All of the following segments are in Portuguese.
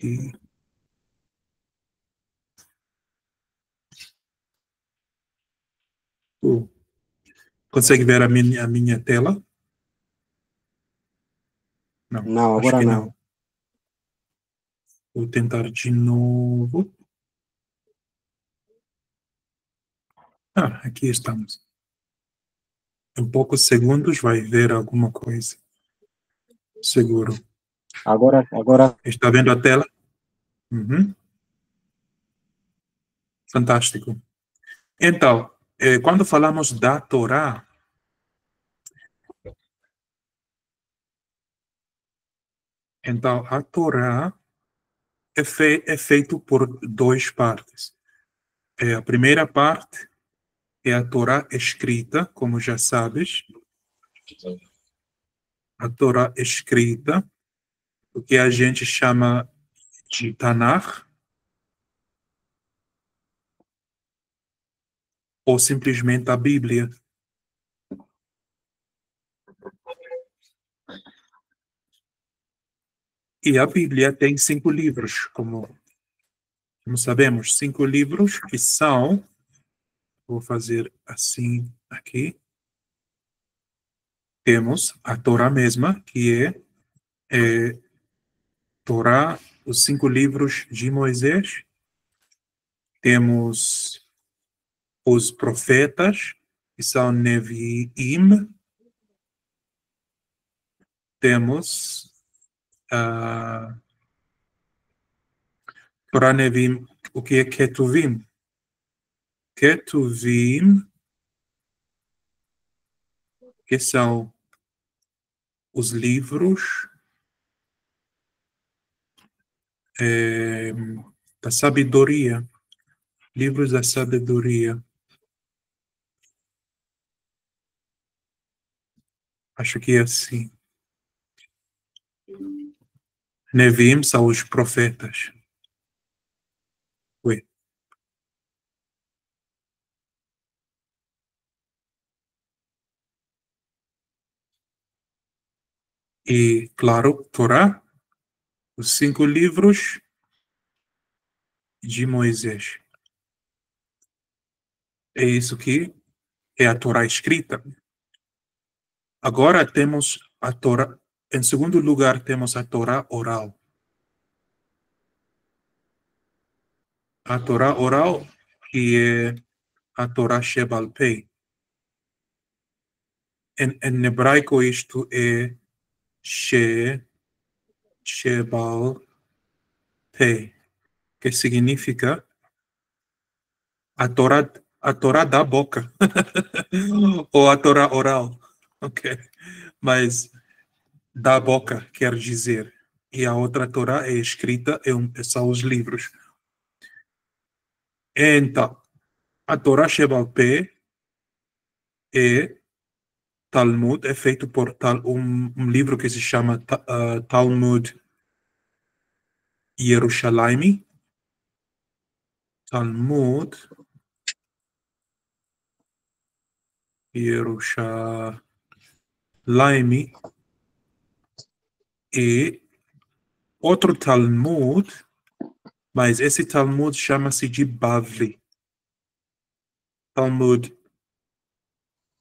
E tu consegue ver a minha tela? Não, Não, acho agora que não. não. Vou tentar de novo. Ah, aqui estamos. Em poucos segundos vai ver alguma coisa. Seguro. Agora, Está vendo a tela? Uhum. Fantástico. Então, quando falamos da Torá, então a Torá é feito por duas partes. A primeira parte é a Torá escrita, como já sabes, a Torá escrita, o que a gente chama de Tanakh, ou simplesmente a Bíblia. E a Bíblia tem 5 livros, como sabemos, 5 livros que são, vou fazer assim aqui, temos a Torá mesma, que é Torá, os 5 livros de Moisés, temos os profetas, que são Neviim, temos a Torá Neviim, o que é Ketuvim? Ketuvim, que são os livros eh, da sabedoria, livros da sabedoria. Acho que é assim. Neviim são os profetas. Oi. E, claro, Torá, os 5 livros de Moisés. É isso que é a Torá escrita. Agora temos a Torá, em segundo lugar, temos a Torá oral. A Torá oral, que é a Torá Shebal Pei. Em hebraico, isto é Shebal Pei, que significa a Torá da boca, ou a Torá oral, ok? Mas da boca quer dizer. E a outra Torá é escrita, são os livros. Então, a Torá Shebal Pei é Talmud, é feito por um livro que se chama Talmud Yerushalayim. Talmud Yerushalayim. E outro Talmud, mas esse Talmud chama-se de Bavli. Talmud,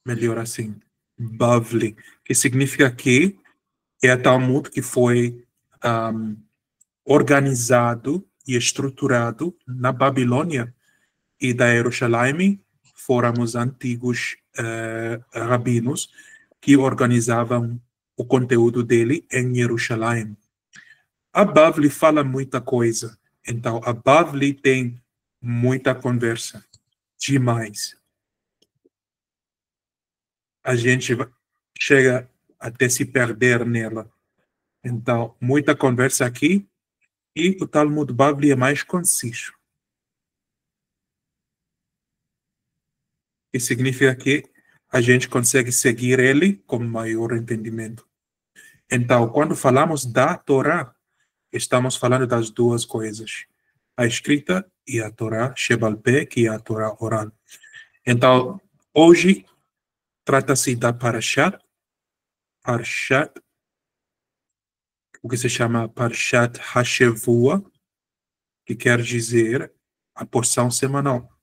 melhor assim, Bavli, que significa que é a Talmud que foi organizado e estruturado na Babilônia e da Jerusalém foram os antigos rabinos que organizavam o conteúdo dele em Jerusalém. A Bavli fala muita coisa, então a Bavli tem muita conversa, demais. A gente chega até se perder nela. Então, muita conversa aqui, e o Talmud Bavli é mais conciso. Que significa que a gente consegue seguir ele com maior entendimento. Então, quando falamos da Torá, estamos falando das duas coisas, a escrita e a Torá Shebal Pei, que é a Torá oral. Então, hoje trata-se da Parashat o que se chama Parshat Hashavua, que quer dizer a porção semanal.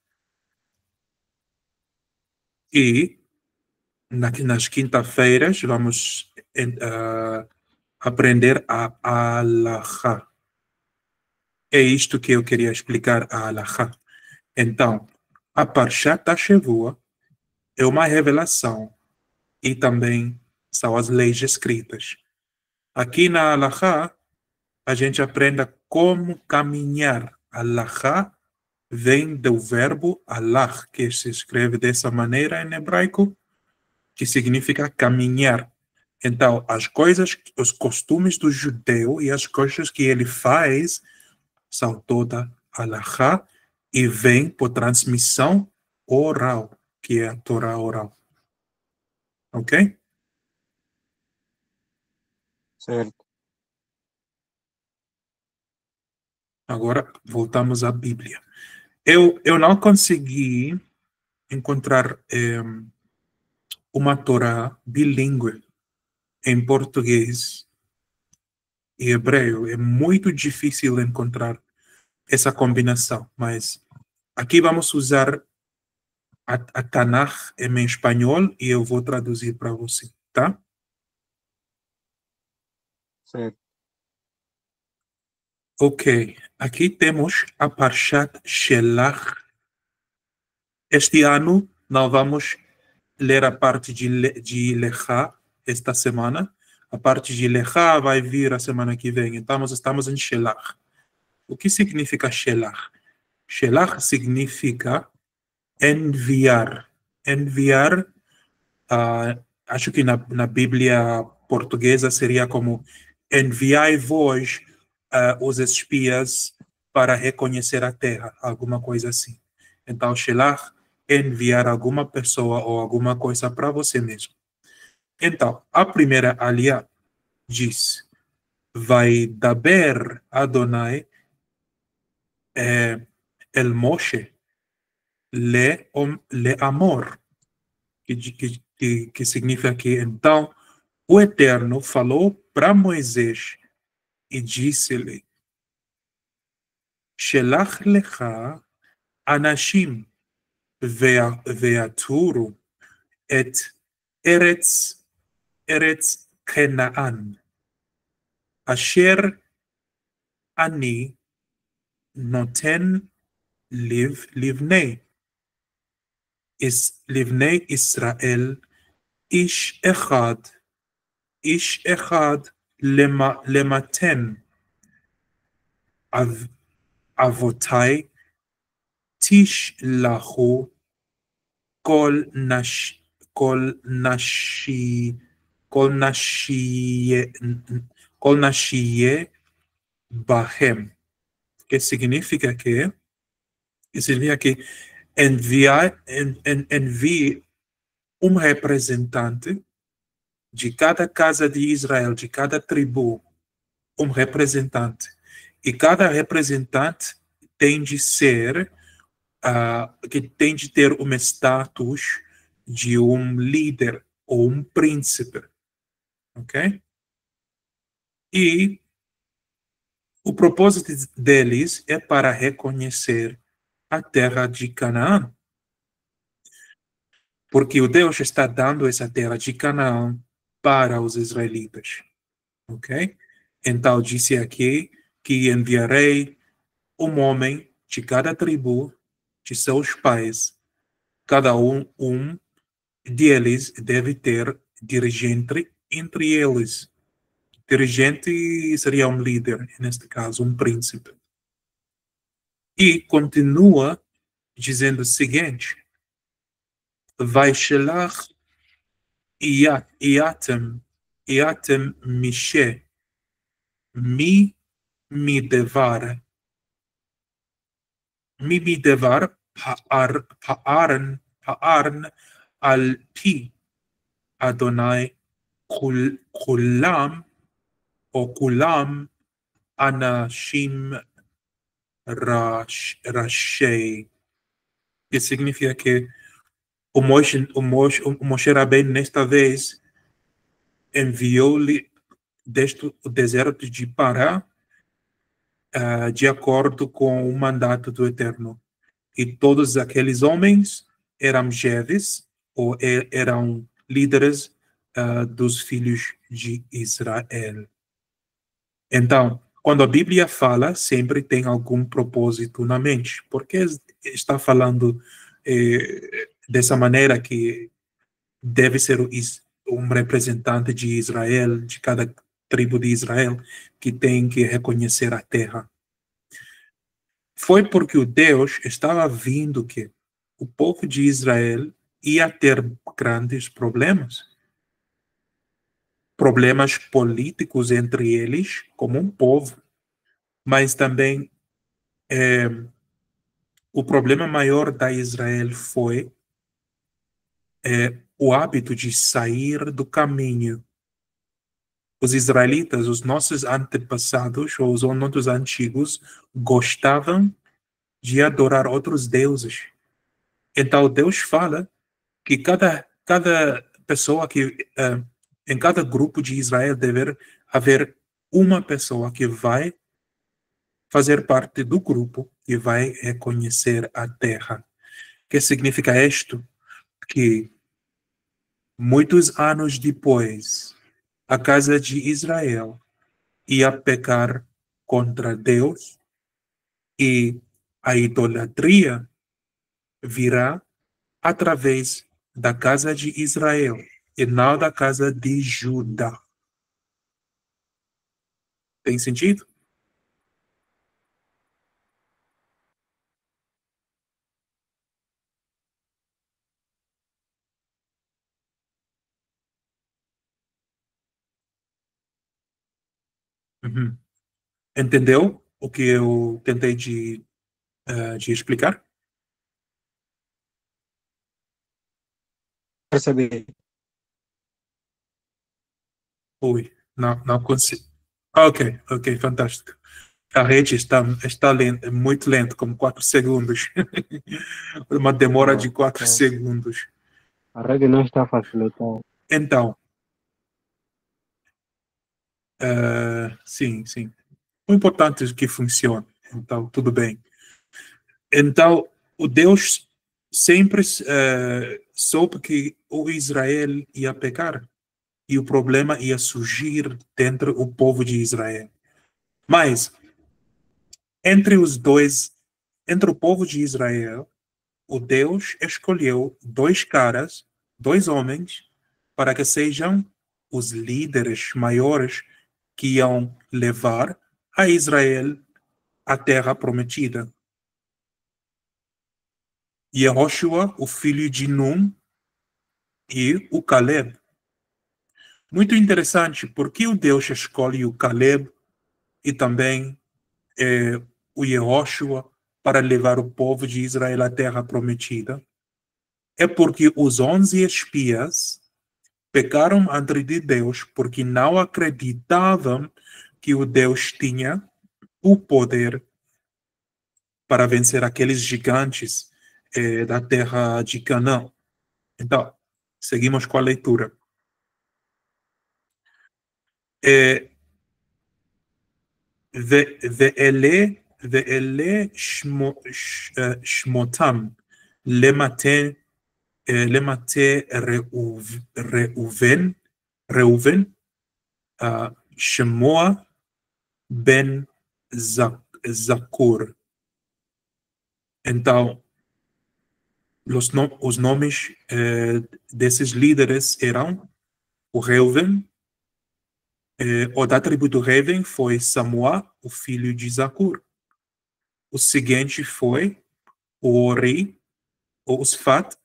E nas quinta-feiras vamos aprender a Halachá. É isto que eu queria explicar, a Halachá. Então, a Parshat Hashavua é uma revelação e também são as leis escritas. Aqui na Halachá, a gente aprende como caminhar. Halachá vem do verbo halach, que se escreve dessa maneira em hebraico, que significa caminhar. Então, as coisas, os costumes do judeu e as coisas que ele faz são toda halachá e vem por transmissão oral, que é a Torá oral. Ok? certo. Agora, voltamos à Bíblia. Eu não consegui encontrar uma Torá bilíngue em português e hebreu. É muito difícil encontrar essa combinação, mas aqui vamos usar a Tanakh em espanhol e eu vou traduzir para você, tá? Certo. Ok, aqui temos a Parshat Shelach. Este ano não vamos ler a parte de Lechá esta semana. A parte de Lechá vai vir a semana que vem. Então, estamos em Shelach. O que significa Shelach? Shelach significa enviar. Enviar, acho que na Bíblia portuguesa seria como enviai vós os espias para reconhecer a terra, alguma coisa assim. Então, Shelach é enviar alguma pessoa ou alguma coisa para você mesmo. Então, a primeira aliá diz, vai daber Adonai el Moshe le amor, que significa que então o Eterno falou para Moisés e disse-lhe, Shelach lecha anashim ve'aturu et eretz Canaan, asher ani noten livnei Israel ish echad lematen avotai tishlahu kol nashie bahem, que significa que envie representante de cada casa de Israel, de cada tribo, representante. E cada representante tem de ser, que tem de ter um status de um líder ou um príncipe. Ok? E o propósito deles é para reconhecer a terra de Canaã. Porque o Deus está dando essa terra de Canaã para os israelitas. Ok? Então disse aqui que enviarei um homem de cada tribo de seus pais. Cada um deles deve ter dirigente entre eles. Dirigente seria um líder, neste caso, um príncipe. E continua dizendo o seguinte: Vaishelach Iatem Mishe mi devar pa'arn al pi Adonai kulam o kulam anashim rashei, que significa que o Moshe Rabbeinu nesta vez enviou-lhe deste o deserto de Pará, de acordo com o mandato do Eterno. E todos aqueles homens eram jefes, ou eram líderes dos filhos de Israel. Então, quando a Bíblia fala, sempre tem algum propósito na mente. Porque está falando dessa maneira que deve ser um representante de Israel, de cada tribo de Israel, que tem que reconhecer a terra. Foi porque o Deus estava vendo que o povo de Israel ia ter grandes problemas políticos entre eles, como um povo, mas também o problema maior da Israel foi o hábito de sair do caminho. Os israelitas, os nossos antepassados, ou os nossos antigos, gostavam de adorar outros deuses. Então Deus fala que cada pessoa em cada grupo de Israel deve haver uma pessoa que vai fazer parte do grupo e vai reconhecer a terra. O que significa isto? Que muitos anos depois, a casa de Israel ia pecar contra Deus e a idolatria virá através da casa de Israel e não da casa de Judá. Tem sentido? Uhum. Entendeu o que eu tentei de explicar? Percebi. Ui, não consigo. Ok, ok, fantástico. A rede está lenta, muito lenta, como 4 segundos. Uma demora de Oh, 4 oh. segundos. A rede não está facilitando. Então, sim, sim. O importante é que funcione. Então, tudo bem. Então, o Deus sempre soube que o Israel ia pecar e o problema ia surgir dentro do povo de Israel. Mas, entre os dois, entre o povo de Israel, o Deus escolheu dois caras, dois homens, para que sejam os líderes maiores que iam levar a Israel à terra prometida. Yehoshua, o filho de Nun, e o Caleb. Muito interessante, porque o Deus escolhe o Caleb e também o Yehoshua para levar o povo de Israel à terra prometida. É porque os 11 espias pecaram ante de Deus porque não acreditavam que o Deus tinha o poder para vencer aqueles gigantes da terra de Canaã. Então, seguimos com a leitura. É, ואלה שמותם למטה ראובן, ראובן, שמוע בן זכור. Então, os nomes desses líderes eram o Reuven, o da tribo do Reuven foi Samua, o filho de Zacur. O seguinte foi o Ori, ou Sfat,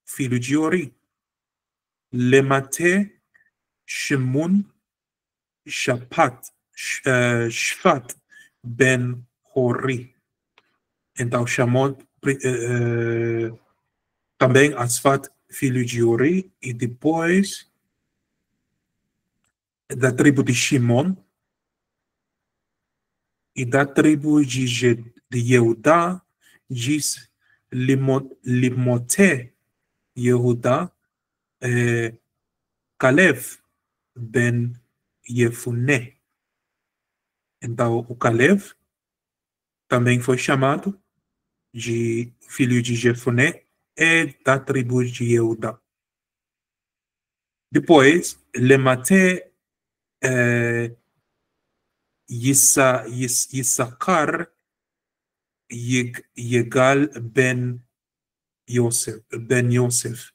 filho de Ori. Lemate, Shemun, Shfat, ben Hori. Então chamou também Asfat, filho de Ori, e depois da tribo de Shimon e da tribo de Yehudá, diz Limote Yehudá, Kalev ben Jefuné. Então, o Caleb também foi chamado de filho de Jefuné, é da tribo de Eudá. Depois, Lematé, Yissacar, Yegal Ben Yosef.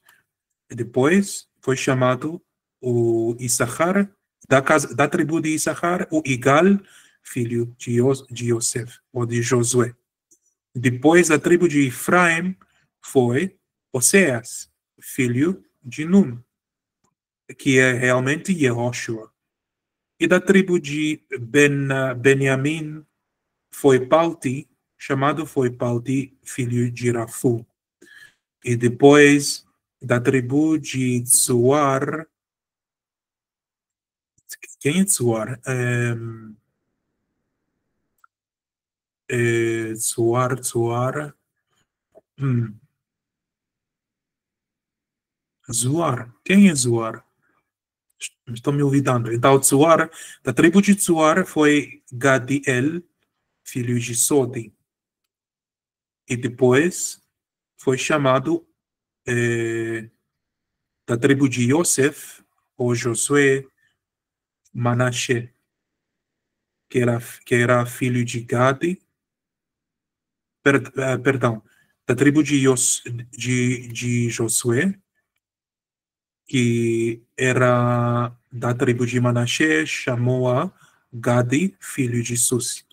Depois, foi chamado o Issachar, da tribo de Issachar, o Igal, filho de Yosef, ou de Josué. Depois, a tribo de Efraim foi Oséias, filho de Nun, que é realmente Yehoshua. E da tribo de Benjamim foi Palti, filho de Rafu. E depois, da tribo de Tsuar, quem é Tsuar? Tsuar. Zuar. Quem é Zuar? Estou me olvidando. Então, Tsuar, da tribo de Tsuar foi Gadiel, filho de Sodi. E depois foi chamado da tribo de Yosef, ou Josué, Manassé, que era filho de Gadi, perdão, da tribo de Josué, que era da tribo de Manassé, chamou a Gadi, filho de Susi.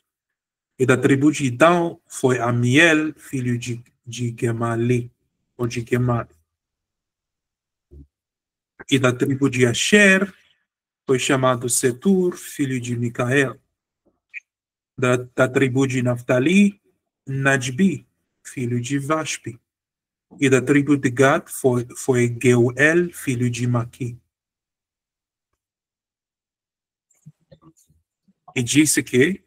E da tribo de Dan foi Amiel, filho de Gemali, ou de Gemali. E da tribo de Asher foi chamado Setur, filho de Micael. Da tribo de Naftali, Najbi, filho de Vaspi. E da tribo de Gad foi Geuel, filho de Maqui. E disse que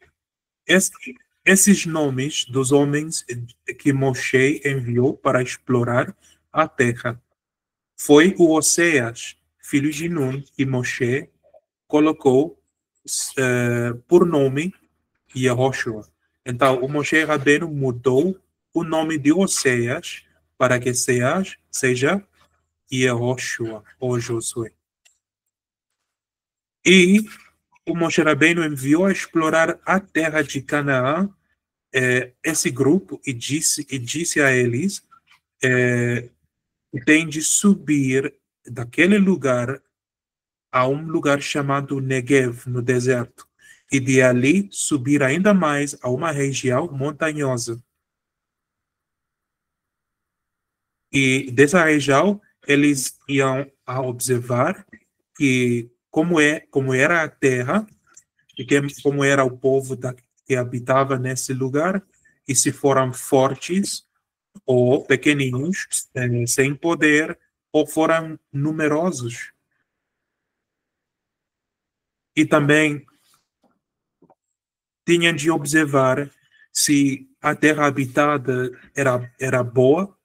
esses nomes dos homens que Moshe enviou para explorar a terra foi o Oséias, filho de Nun, que Moshe colocou por nome Yehoshua. Então, o Moshe Rabbeinu mudou o nome de Oséias para que seja Yehoshua, ou Josué. E o Moshe Rabbeinu enviou a explorar a terra de Canaã esse grupo e disse a eles tem de subir daquele lugar a um lugar chamado Negev, no deserto, e de ali subir ainda mais a uma região montanhosa. E dessa região, eles iam a observar que como era a terra, e como era o povo que habitava nesse lugar, e se foram fortes ou pequeninos, sem poder, ou foram numerosos. E também tinham de observar se a terra habitada era boa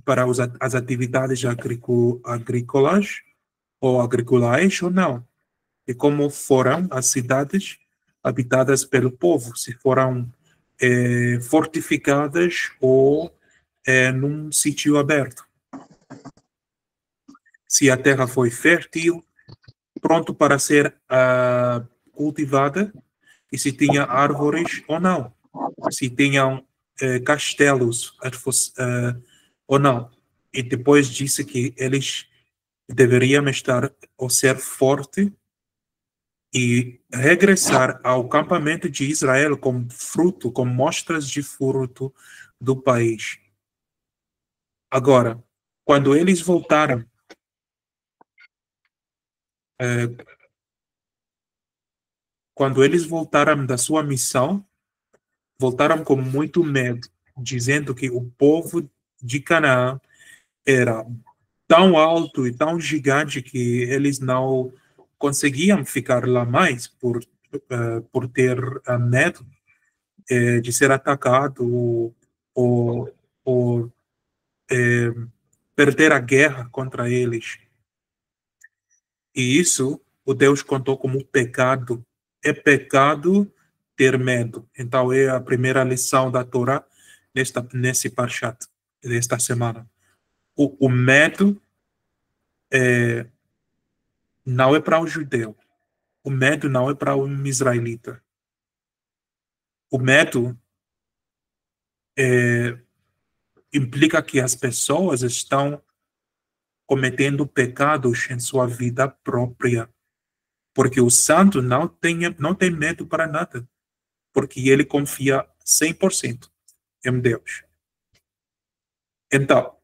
para as atividades agrícolas ou não. E como foram as cidades habitadas pelo povo, se foram fortificadas ou num sítio aberto. Se a terra foi fértil, pronto para ser cultivada, e se tinha árvores ou não, se tinham castelos ou não. E depois disse que eles deveriam estar ou ser forte e regressar ao campamento de Israel com mostras de fruto do país. Agora, quando eles voltaram, da sua missão, voltaram com muito medo, dizendo que o povo de Canaã era tão alto e tão gigante que eles não conseguiam ficar lá mais por ter medo de ser atacado ou perder a guerra contra eles. E isso o Deus contou como pecado. É pecado ter medo. Então, é a primeira lição da Torá nesse parshat, desta semana. O medo não é para o judeu. O medo não é para o israelita. O medo implica que as pessoas estão cometendo pecados em sua vida própria. Porque o santo não tem medo para nada. Porque ele confia 100% em Deus. Então,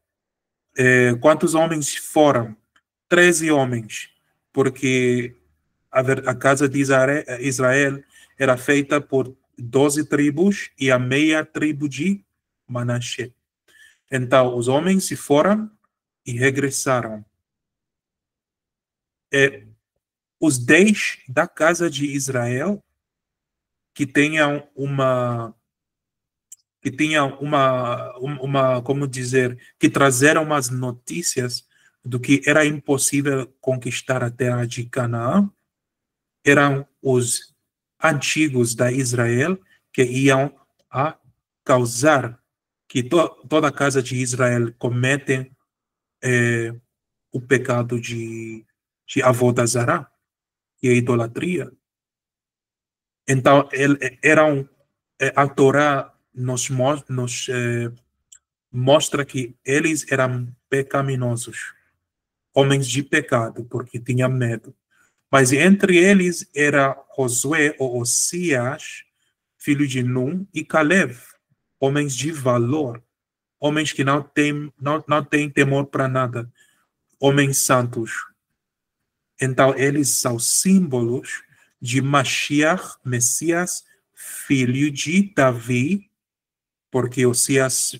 quantos homens foram? 13 homens. Porque a casa de Israel era feita por 12 tribos e a meia tribo de Manassés. Então, os homens se foram e regressaram. Os 10 da casa de Israel que tenham como dizer, que trazeram umas notícias do que era impossível conquistar a terra de Canaã, eram os antigos da Israel que iam a causar que toda a casa de Israel cometem o pecado de Avodazará, que é a idolatria. Então, a Torá nos mostra que eles eram pecaminosos, homens de pecado, porque tinham medo. Mas entre eles era Josué ou Osias, filho de Num, e Caleb, homens de valor, homens que não têm temor para nada, homens santos. Então, eles são símbolos de Mashiach, Messias, filho de Davi, porque Osias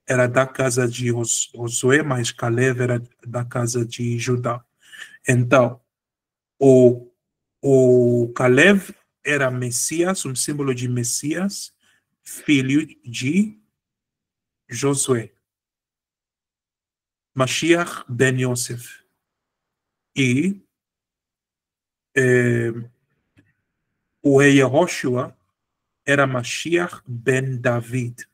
era da casa de Josué, mas Caleb era da casa de Judá. Então, o Caleb era Messias, um símbolo de Messias, filho de Josué. Mashiach ben Yosef. E o rei Yehoshua era Mashiach ben David.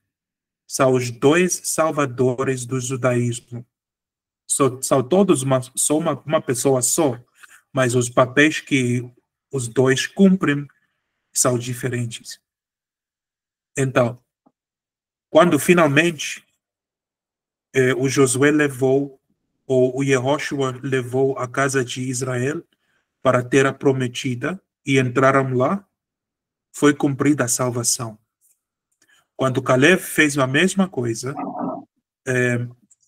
São os dois salvadores do judaísmo. São todos uma pessoa só, mas os papéis que os dois cumprem são diferentes. Então, quando finalmente o Josué levou, ou o Yehoshua levou a casa de Israel para a terra prometida e entraram lá, foi cumprida a salvação. Quando Caleb fez a mesma coisa,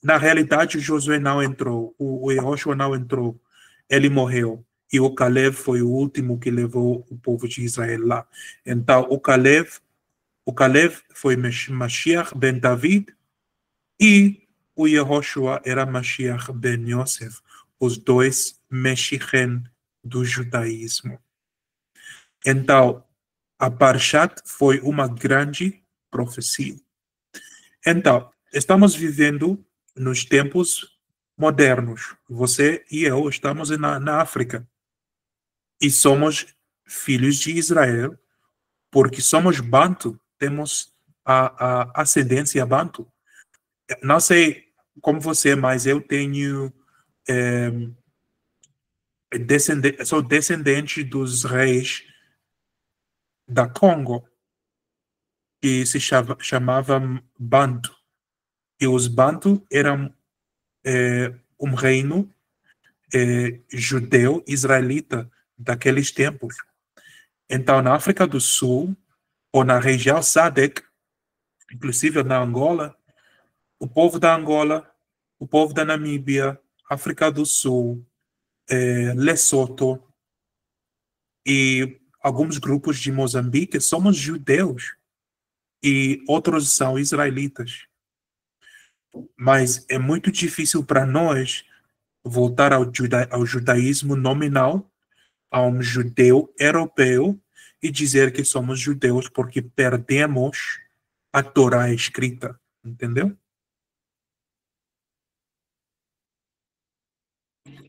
na realidade, Josué não entrou, o Yehoshua não entrou, ele morreu. E o Caleb foi o último que levou o povo de Israel lá. Então, o Caleb foi Mashiach ben David e o Yehoshua era Mashiach ben Yosef, os dois Meshichen do judaísmo. Então, a Parshat foi uma grande profecia. Então, estamos vivendo nos tempos modernos. Você e eu estamos na África. E somos filhos de Israel, porque somos Bantu, temos a ascendência Bantu. Não sei como você, mas eu tenho sou descendente dos reis da Congo, que se chamavam Bantu. E os Bantu eram um reino judeu israelita daqueles tempos. Então, na África do Sul, ou na região SADC, inclusive na Angola, o povo da Angola, o povo da Namíbia, África do Sul, Lesoto e alguns grupos de Moçambique somos judeus e outros são israelitas. Mas é muito difícil para nós voltar ao judaísmo nominal, a um judeu europeu e dizer que somos judeus porque perdemos a Torá escrita, entendeu?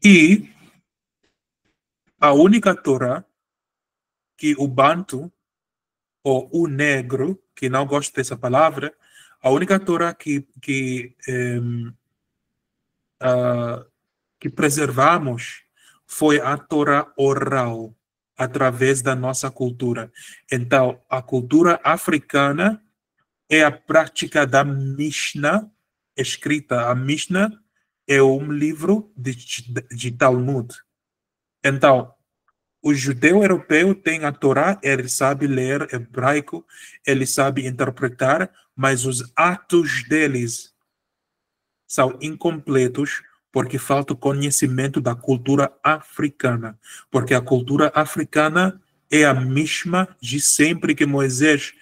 E a única Torá que o Bantu, ou o negro, que não gosto dessa palavra, a única Torá que preservamos foi a Torá oral, através da nossa cultura. Então, a cultura africana é a prática da Mishnah escrita. A Mishnah é um livro de Talmud. Então, o judeu europeu tem a Torá, ele sabe ler hebraico, ele sabe interpretar, mas os atos deles são incompletos porque falta conhecimento da cultura africana. Porque a cultura africana é a mesma de sempre que Moisés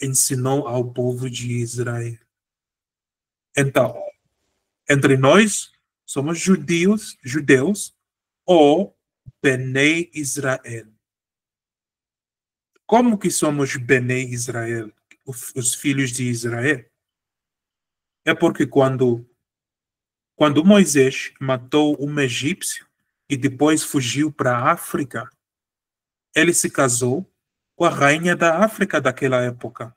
ensinou ao povo de Israel. Então, entre nós, somos judeus ou Benei Israel. Como que somos Benei Israel, os filhos de Israel? É porque quando Moisés matou um egípcio e depois fugiu para a África, ele se casou com a rainha da África daquela época.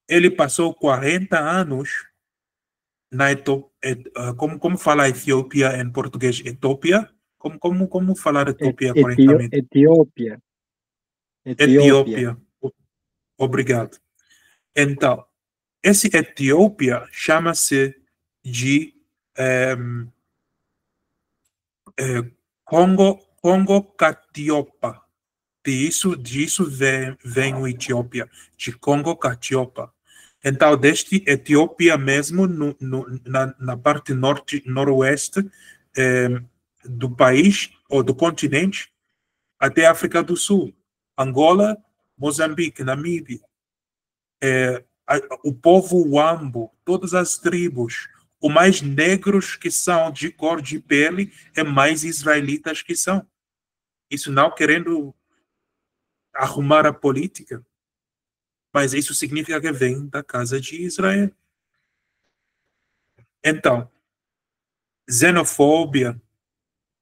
Ele passou 40 anos na como fala Etiópia em português? Etiópia? Como falar Etiópia corretamente? Etiópia. Etiópia. Obrigado. Então, esse Etiópia chama-se de Congo Catiopa. Disso vem o Etiópia, de Congo Catiopa. Então, desde Etiópia mesmo, na parte noroeste do país, ou do continente, até a África do Sul, Angola, Moçambique, Namíbia. O povo Wambo, todas as tribos, os mais negros que são de cor de pele, é mais israelitas que são. Isso não querendo arrumar a política, mas isso significa que vem da casa de Israel. Então, xenofobia,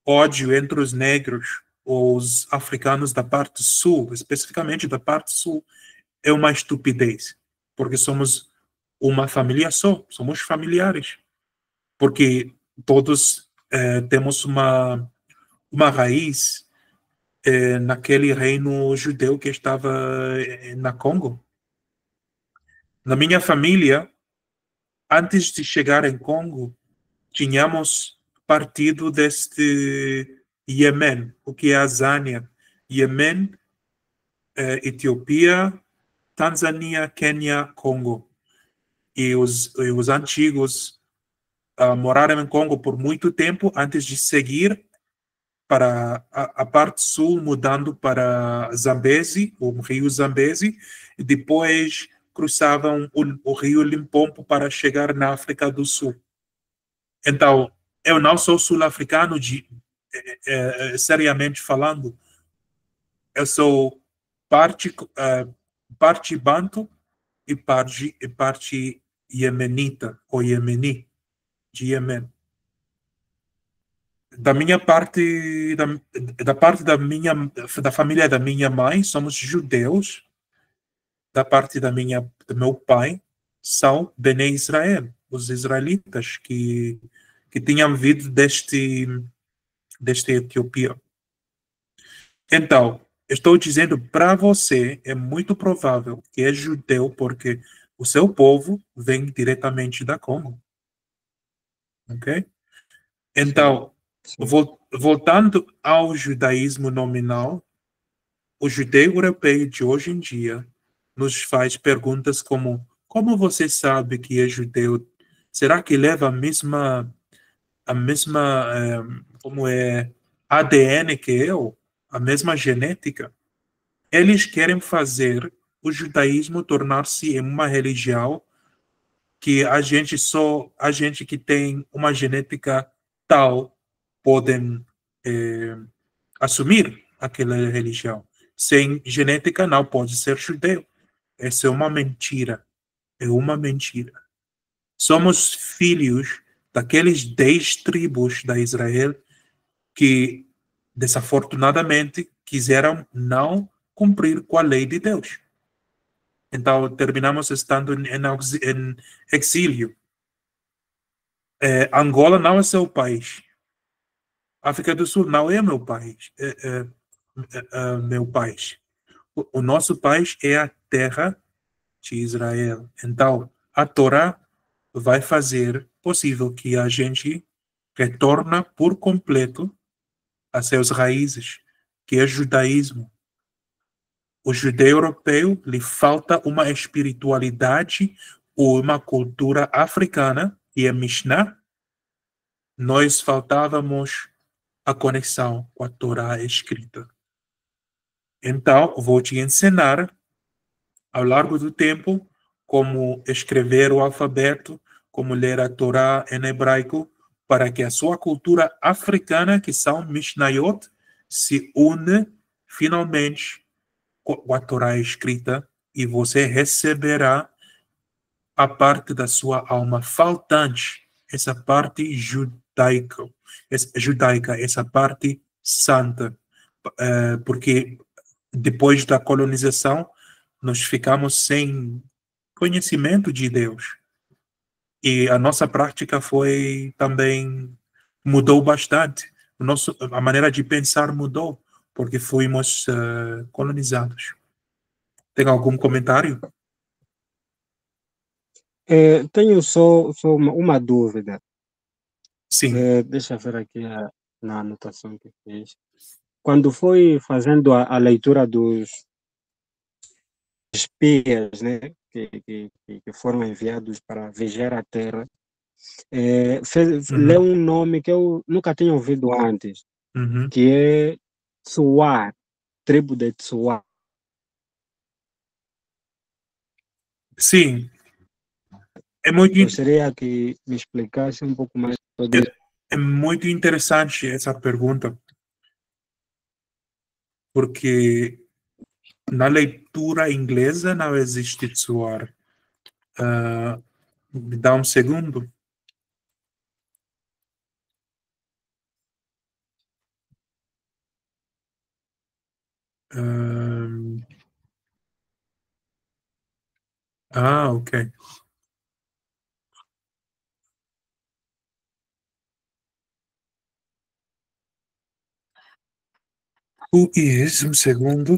ódio entre os negros, os africanos da parte sul, especificamente da parte sul, é uma estupidez, porque somos uma família só, somos familiares, porque todos temos uma raiz naquele reino judeu que estava na Congo. Na minha família, antes de chegar em Congo, tínhamos partido deste Iêmen, o que é a Zânia. Iêmen, Etiópia, Tanzânia, Quênia, Congo. E os antigos moraram em Congo por muito tempo antes de seguir para a parte sul, mudando para Zambezi, o rio Zambezi, e depois cruzavam o rio Limpopo para chegar na África do Sul. Então, eu não sou sul-africano, seriamente falando, eu sou parte banto e parte iemenita, ou iemeni, de Iêmen. Da minha parte, da parte da família da minha mãe, somos judeus. Da parte do meu pai, são Bene Israel, os israelitas que tinham vindo deste Etiópia. Então, estou dizendo para você, é muito provável que é judeu, porque o seu povo vem diretamente da Congo. Ok? Então, Sim. voltando ao judaísmo nominal, o judeu europeu de hoje em dia nos faz perguntas como você sabe que é judeu? Será que leva a mesma como é ADN que eu? A mesma genética? Eles querem fazer o judaísmo tornar-se uma religião que a gente que tem uma genética tal podem assumir aquela religião. Sem genética não pode ser judeu. Essa é uma mentira. É uma mentira. Somos filhos daqueles 10 tribos da Israel que, desafortunadamente, quiseram não cumprir com a lei de Deus. Então, terminamos estando em exílio. Angola não é seu país. África do Sul não é meu país. Meu país. O nosso país é a terra de Israel. Então, a Torá vai fazer possível que a gente retorne por completo a suas raízes, que é o judaísmo. O judeu europeu lhe falta uma espiritualidade ou uma cultura africana, e a Mishnah, nós faltávamos a conexão com a Torá escrita. Então, vou te ensinar, ao longo do tempo, como escrever o alfabeto, como ler a Torá em hebraico, para que a sua cultura africana, que são Mishnayot, se une finalmente com a Torá escrita e você receberá a parte da sua alma faltante, essa parte judaica, essa parte santa, porque depois da colonização nós ficamos sem conhecimento de Deus e a nossa prática foi também mudou bastante. A maneira de pensar mudou porque fomos colonizados. Tem algum comentário? Tenho só uma dúvida. Sim. Deixa eu ver aqui na anotação que fiz. Quando foi fazendo a leitura dos espias, né, que foram enviados para vigiar a terra, leu um nome que eu nunca tinha ouvido antes, que é Tsuar, tribo de Tsuar. Sim. É muito, Gostaria que me explicasse um pouco mais sobre isso. é muito interessante essa pergunta, porque na leitura inglesa não existe Tsuar. Me dá um segundo. Ok. Who is, um segundo.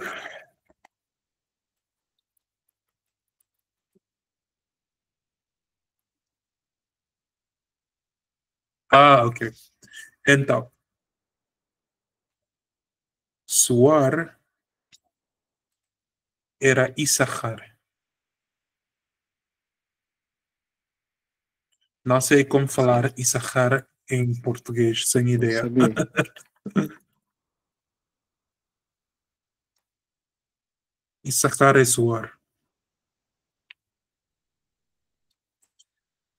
Ok. Então, Suar era Issachar. Não sei como falar Issachar em português, sem ideia. Sabia. Issachar é Suar.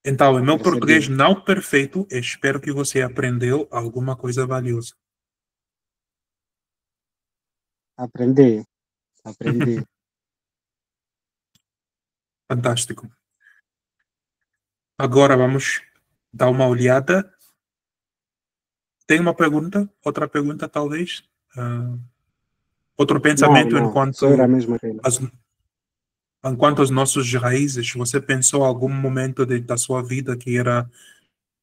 Então, em meu português não perfeito, espero que você aprendeu alguma coisa valiosa. Aprendi. Fantástico. Agora vamos dar uma olhada. Tem uma pergunta? Outra pergunta, talvez? Outro pensamento Não, só era mesmo aquilo. Enquanto as nossas raízes, você pensou em algum momento da sua vida que era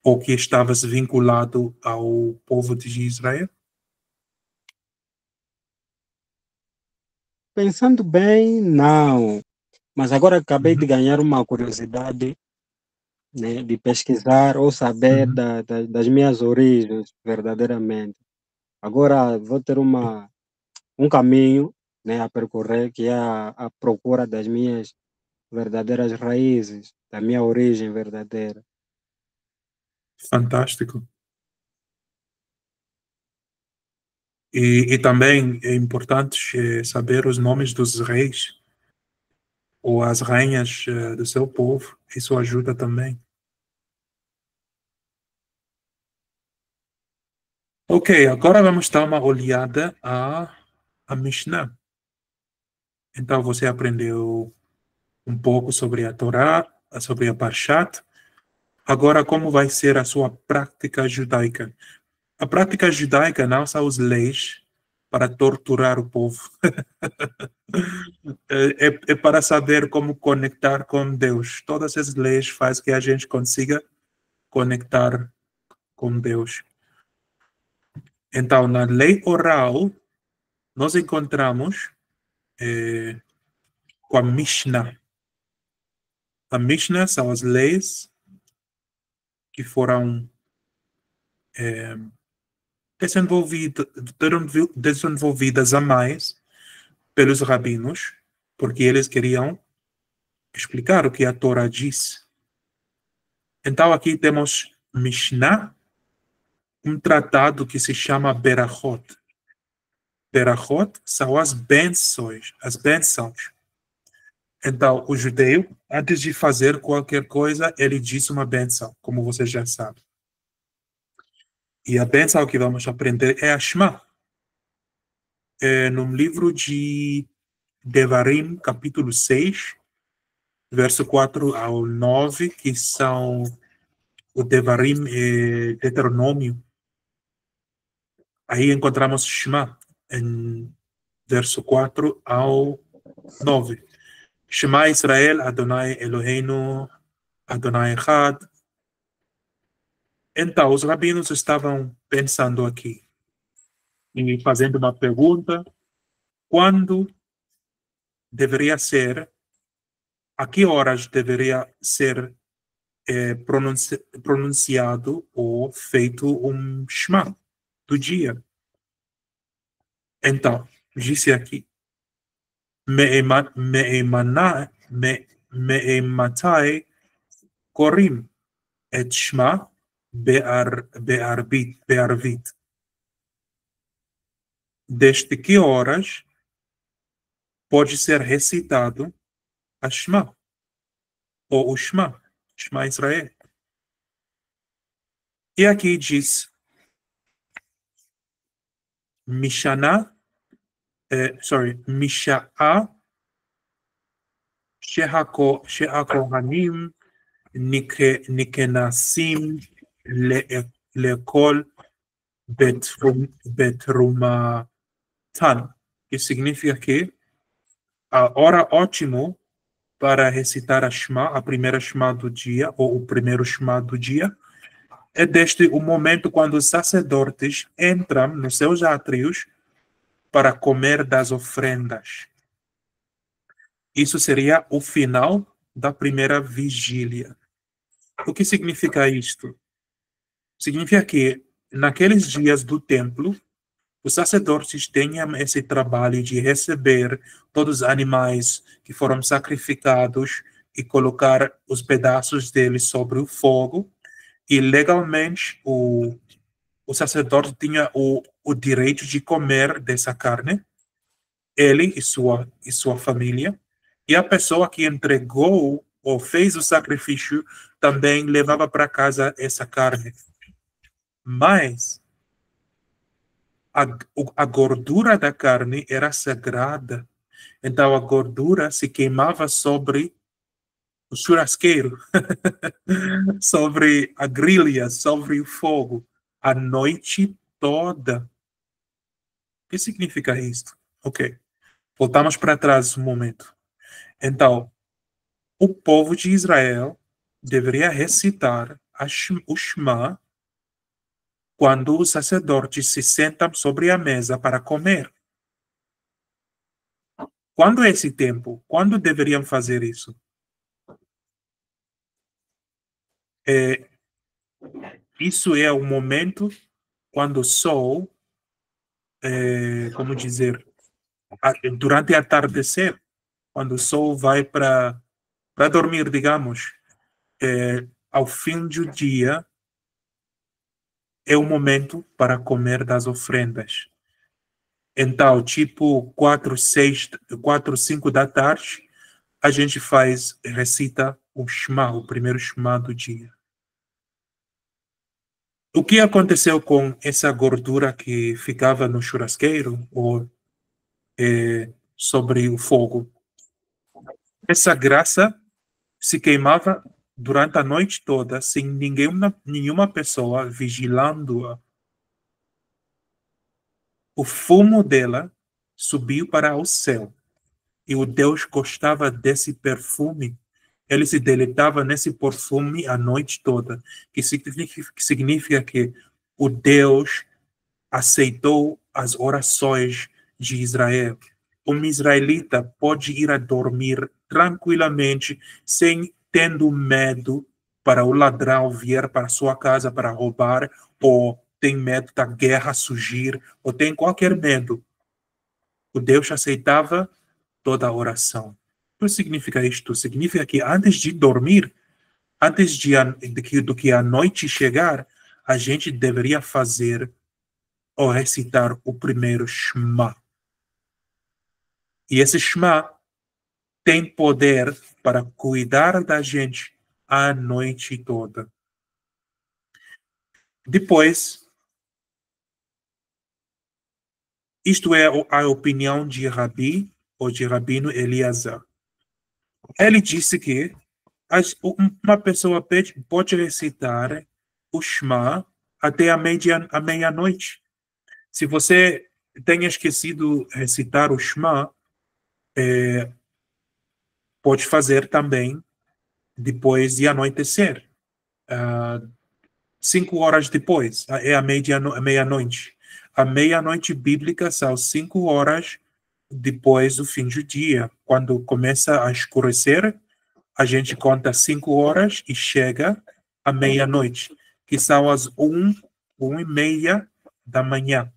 ou que estavas vinculado ao povo de Israel? Pensando bem, não. Mas agora acabei de ganhar uma curiosidade, né, de pesquisar ou saber das minhas origens, verdadeiramente. Agora vou ter um caminho, né, a percorrer, que é a procura das minhas verdadeiras raízes, da minha origem verdadeira. Fantástico. E também é importante saber os nomes dos reis ou as rainhas do seu povo. Isso ajuda também. Ok, agora vamos dar uma olhada a Mishnah. Então, você aprendeu um pouco sobre a Torá, sobre a Parshat. Agora, como vai ser a sua prática judaica? A prática judaica não são as leis para torturar o povo. É para saber como conectar com Deus. Todas as leis fazem que a gente consiga conectar com Deus. Então, na lei oral, nós encontramos com a Mishnah. A Mishnah são as leis que foram desenvolvidas a mais pelos rabinos, porque eles queriam explicar o que a Torá diz. Então, aqui temos Mishnah, um tratado que se chama Berachot. Berachot são as bênçãos, Então, o judeu, antes de fazer qualquer coisa, ele diz uma bênção, como você já sabe. E a bênção que vamos aprender é a Shema. No livro de Devarim, capítulo 6, verso 4 ao 9, que são o Devarim e Deuteronômio. Aí encontramos Shema, em verso 4 ao 9. Shema Israel, Adonai Eloheinu, Adonai Echad. Então, os rabinos estavam pensando aqui e fazendo uma pergunta: quando deveria ser, a que horas deveria ser pronunciado ou feito um Shema do dia? Então, disse aqui: Me'ematai korim et Shema be'arvit. Desde que horas pode ser recitado a Shema, ou o Shema Israel. E aqui diz Misha'a shehakohanim nikenasim lekol betrumatan, que significa que a hora ótima para recitar a Shema, a primeira Shema do dia, ou o primeiro Shema do dia, é desde o momento quando os sacerdotes entram nos seus átrios para comer das ofrendas. Isso seria o final da primeira vigília. O que significa isto? Significa que, naqueles dias do templo, os sacerdotes tinham esse trabalho de receber todos os animais que foram sacrificados e colocar os pedaços deles sobre o fogo. E legalmente o sacerdote tinha o direito de comer dessa carne, ele e sua família, e a pessoa que entregou ou fez o sacrifício também levava para casa essa carne. Mas a gordura da carne era sagrada, então a gordura se queimava sobre o churrasqueiro, sobre a grelha, sobre o fogo, a noite toda. O que significa isto? Ok, voltamos para trás um momento. Então, o povo de Israel deveria recitar o Shema quando os sacerdotes se sentam sobre a mesa para comer. Quando é esse tempo? Quando deveriam fazer isso? Isso é o momento quando o sol, como dizer, durante o atardecer, quando o sol vai para dormir, digamos, ao fim do dia, é o momento para comer das ofrendas. Então, tipo 4, 5 da tarde, a gente recita o Shema, o primeiro Shema do dia. O que aconteceu com essa gordura que ficava no churrasqueiro ou sobre o fogo? Essa graça se queimava durante a noite toda, sem nenhuma pessoa vigilando-a. o fumo dela subiu para o céu. E o Deus gostava desse perfume. Ele se deleitava nesse perfume a noite toda. Que significa que o Deus aceitou as orações de Israel. Um israelita pode ir a dormir tranquilamente, sem tendo medo para o ladrão vir para sua casa para roubar, ou tem medo da guerra surgir, ou tem qualquer medo. O Deus aceitava toda a oração. O que significa isto? Significa que antes de dormir, antes do que a noite chegar, a gente deveria fazer ou recitar o primeiro Shema. E esse Shema tem poder para cuidar da gente a noite toda. Depois, isto é a opinião de Rabi, ou de Rabino Eliezer. Ele disse que uma pessoa pode recitar o Shema até a meia-noite. Se você tenha esquecido recitar o Shema, pode fazer também depois de anoitecer. 5 horas depois, é a meia-noite. A meia-noite bíblica são 5 horas depois do fim do dia. Quando começa a escurecer, a gente conta 5 horas e chega à meia-noite, que são as 1h30 da manhã.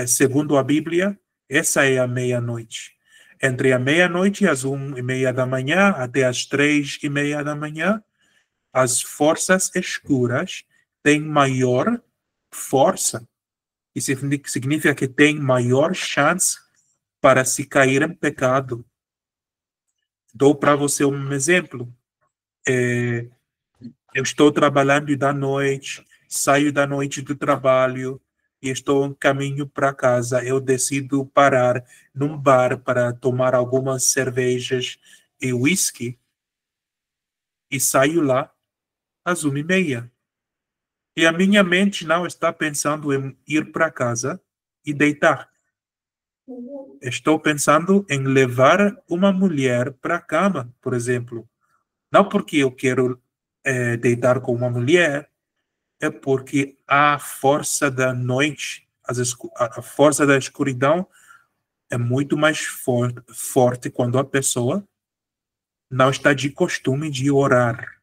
Segundo a Bíblia, essa é a meia-noite. Entre a meia-noite e as 1h30 da manhã, até as 3h30 da manhã, as forças escuras têm maior força. Isso significa que tem maior chance para se cair em pecado. Dou para você um exemplo. Eu estou trabalhando da noite, saio da noite do trabalho e estou em caminho para casa. Eu decido parar num bar para tomar algumas cervejas e whisky e saio lá às 1h30. E a minha mente não está pensando em ir para casa e deitar. Estou pensando em levar uma mulher para a cama, por exemplo. Não porque eu quero deitar com uma mulher, é porque a força da noite, a força da escuridão é muito mais forte quando a pessoa não está de costume de orar.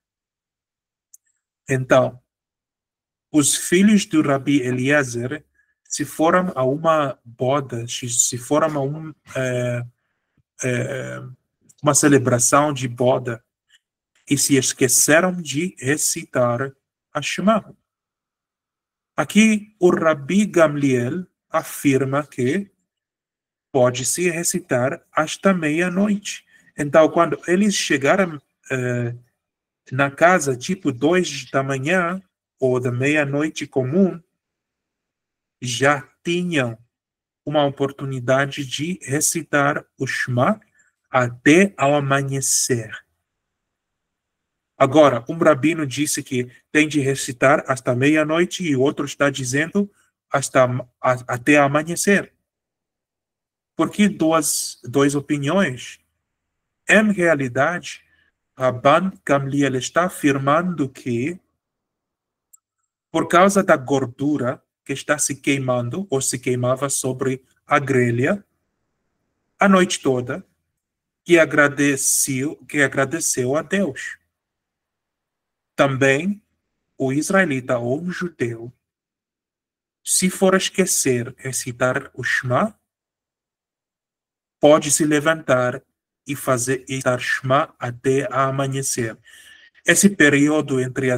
Então, os filhos do Rabi Eliezer, se foram a uma boda, se foram a uma celebração de boda e se esqueceram de recitar a Shema. Aqui, o Rabi Gamliel afirma que pode-se recitar hasta meia-noite. Então, quando eles chegaram na casa, tipo 2 da manhã, ou da meia-noite comum, já tinham uma oportunidade de recitar o Shema até ao amanhecer. Agora, um rabino disse que tem de recitar hasta meia-noite e o outro está dizendo até amanhecer. Por que duas opiniões? Em realidade, Rabban Gamliel está afirmando que, por causa da gordura que está se queimando ou se queimava sobre a grelha a noite toda, que agradeceu a Deus. Também o israelita ou o judeu, se for esquecer recitar o Shema, pode se levantar e fazer recitar Shema até amanhecer. Esse período entre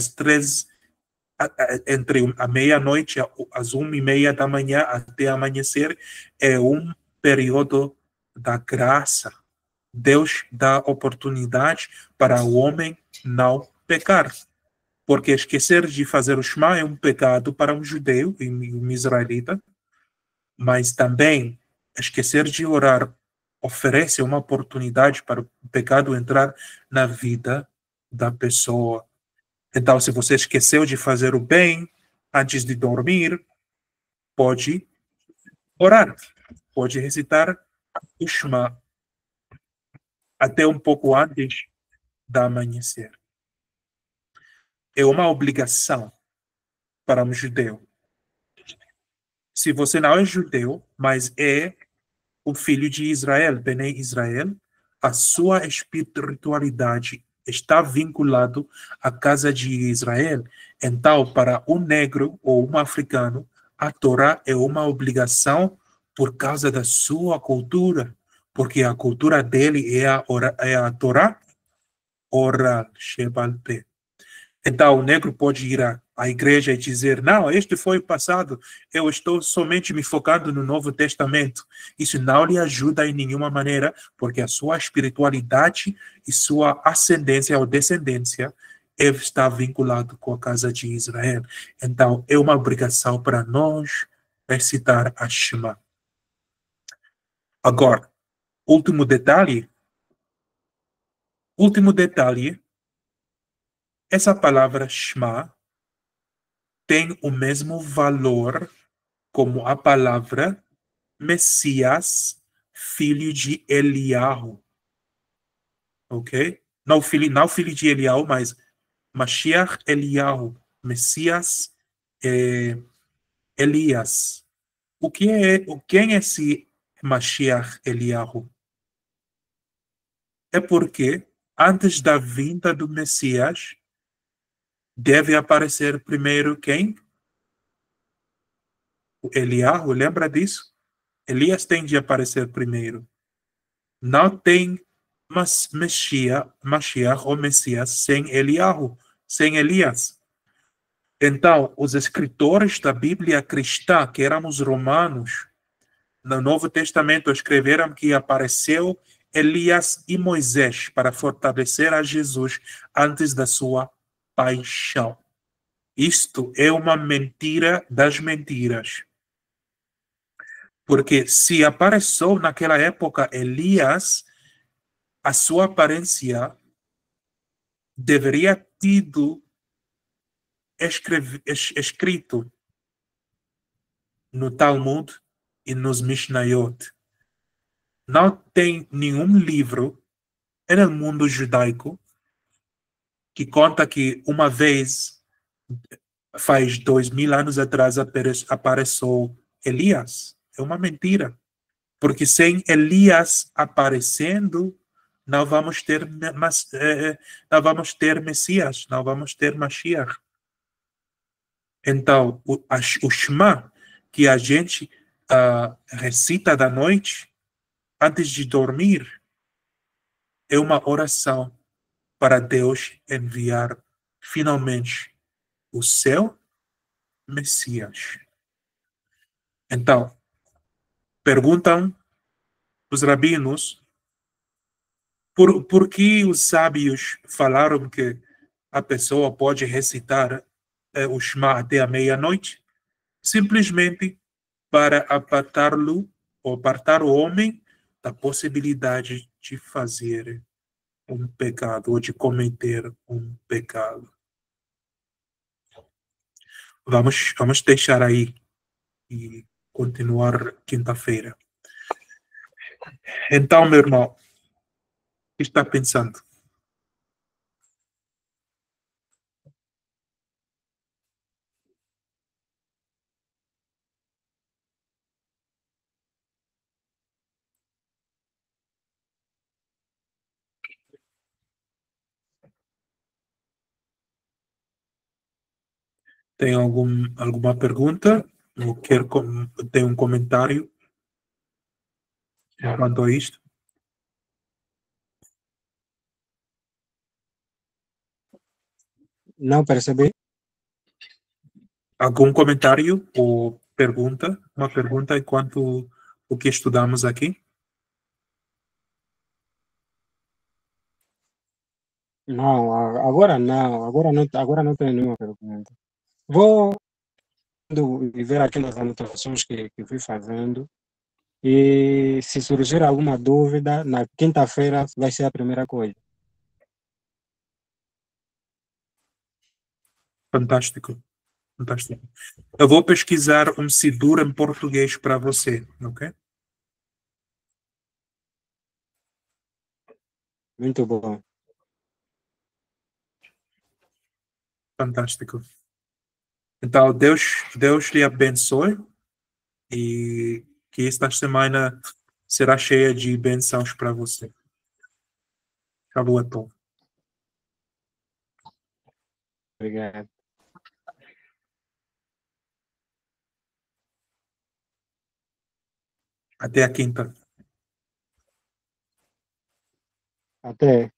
a meia-noite, às 1h30 da manhã até amanhecer, é um período da graça. Deus dá oportunidade para o homem não pecar. Porque esquecer de fazer o Shema é um pecado para um judeu e um israelita, mas também esquecer de orar oferece uma oportunidade para o pecado entrar na vida da pessoa. Então, se você esqueceu de fazer o bem antes de dormir, pode orar, pode recitar o Shema até um pouco antes da amanhecer. É uma obrigação para um judeu. Se você não é judeu, mas é o filho de Israel, Bene Israel, a sua espiritualidade está vinculado à casa de Israel. Então, para um negro ou um africano, a Torá é uma obrigação por causa da sua cultura, porque a cultura dele é a Torá oral, Shebal Peh. Então, o negro pode ir à igreja e dizer, não, este foi o passado, eu estou somente me focando no Novo Testamento. Isso não lhe ajuda em nenhuma maneira, porque a sua espiritualidade e sua ascendência ou descendência está vinculado com a casa de Israel. Então, é uma obrigação para nós recitar a Shema. Agora, último detalhe, essa palavra Shema tem o mesmo valor como a palavra Messias, filho de Eliahu. Ok? Não filho de Eliahu, mas Mashiach Eliahu. Messias Elias. Quem é esse Mashiach Eliahu? É porque antes da vinda do Messias deve aparecer primeiro quem? O Eliahu, lembra disso? Elias tem de aparecer primeiro. Não tem Mashiach ou Messias sem Eliahu, sem Elias. Então, os escritores da Bíblia cristã, que eram os romanos, no Novo Testamento escreveram que apareceu Elias e Moisés para fortalecer a Jesus antes da sua paixão. Isto é uma mentira das mentiras. Porque se apareceu naquela época Elias, a sua aparência deveria tido escrito no Talmud e nos Mishnayot. Não tem nenhum livro no mundo judaico que conta que uma vez, faz 2000 anos atrás, apareceu Elias. É uma mentira. Porque sem Elias aparecendo, não vamos ter Messias, não vamos ter Mashiach. Então, o Shema que a gente recita da noite, antes de dormir, é uma oração para Deus enviar finalmente o seu Messias. Então, perguntam os rabinos por que os sábios falaram que a pessoa pode recitar o Shema até a meia-noite? Simplesmente para apartar-lo ou apartar o homem da possibilidade de fazer um pecado ou de cometer um pecado. Vamos deixar aí e continuar quinta-feira. Então, meu irmão, o que está pensando? Tem alguma pergunta? Ou tem um comentário quanto a isto? Não percebi. Algum comentário ou pergunta? Uma pergunta enquanto o que estudamos aqui? Não, agora não. Agora não tenho nenhuma pergunta. Vou ver aquelas anotações que fui fazendo. E se surgir alguma dúvida, na quinta-feira vai ser a primeira coisa. Fantástico. Fantástico. Eu vou pesquisar um Sidur em português para você, ok? Muito bom. Fantástico. Então, Deus lhe abençoe e que esta semana será cheia de bênçãos para você. Acabou, Obrigado. Até a quinta. Até.